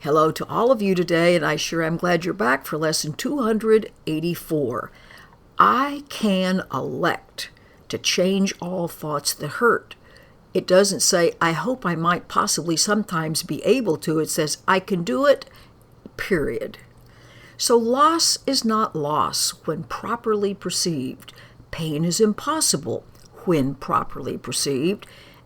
Hello to all of you today, and I sure am glad you're back for lesson 284. I can elect to change all thoughts that hurt. It doesn't say, I hope I might possibly sometimes be able to. It says, I can do it, period. So loss is not loss when properly perceived. Pain is impossible when properly perceived.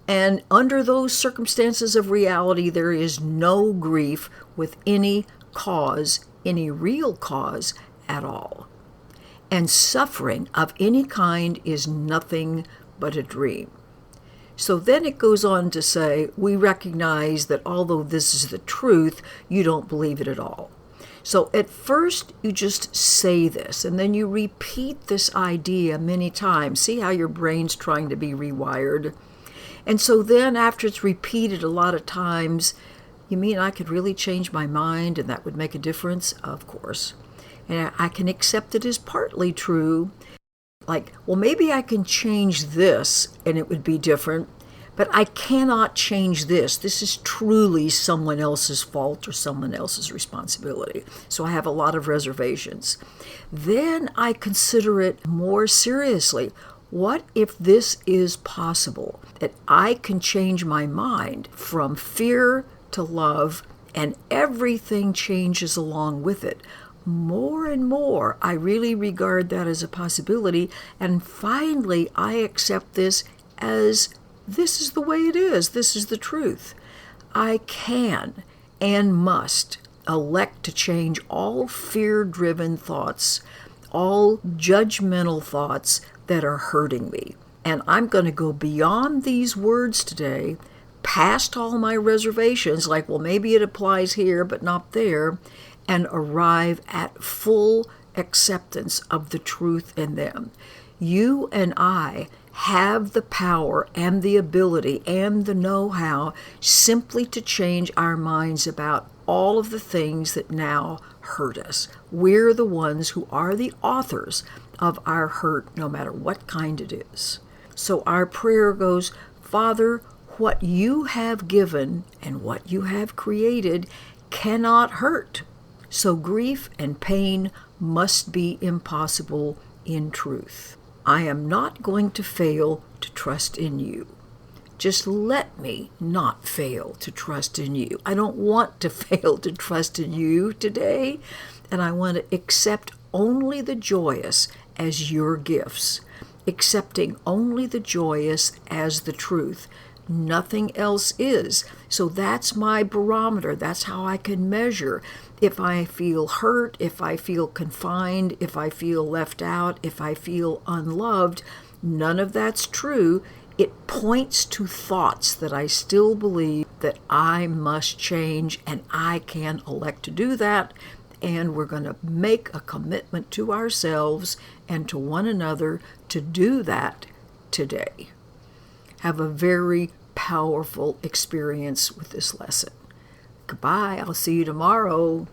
And under those circumstances of reality, there is no grief with any cause, any real cause at all. And suffering of any kind is nothing but a dream. So then it goes on to say, we recognize that although this is the truth, you don't believe it at all. So at first you just say this, and then you repeat this idea many times. See how your brain's trying to be rewired? And so then after it's repeated a lot of times, you mean I could really change my mind and that would make a difference? Of course. And I can accept it as partly true. Like, well, maybe I can change this and it would be different, but I cannot change this. This is truly someone else's fault or someone else's responsibility. So I have a lot of reservations. Then I consider it more seriously. What if this is possible, that I can change my mind from fear to love, and everything changes along with it? More and more, I really regard that as a possibility, and finally, I accept this as this is the way it is. This is the truth. I can and must elect to change all fear-driven thoughts, all judgmental thoughts that are hurting me. And I'm going to go beyond these words today, past all my reservations, like, well, maybe it applies here, but not there, and arrive at full acceptance of the truth in them. You and I have the power and the ability and the know-how simply to change our minds about all of the things that now hurt us. We're the ones who are the authors of our hurt, no matter what kind it is. So our prayer goes, Father, what you have given and what you have created cannot hurt. So grief and pain must be impossible in truth. I am not going to fail to trust in you. Just let me not fail to trust in you. I don't want to fail to trust in you today, and I want to accept only the joyous as your gifts, accepting only the joyous as the truth. Nothing else is. So that's my barometer. That's how I can measure if I feel hurt, if I feel confined, if I feel left out, if I feel unloved. None of that's true. It points to thoughts that I still believe that I must change, and I can elect to do that. And we're going to make a commitment to ourselves and to one another to do that today. Have a very powerful experience with this lesson. Goodbye. I'll see you tomorrow.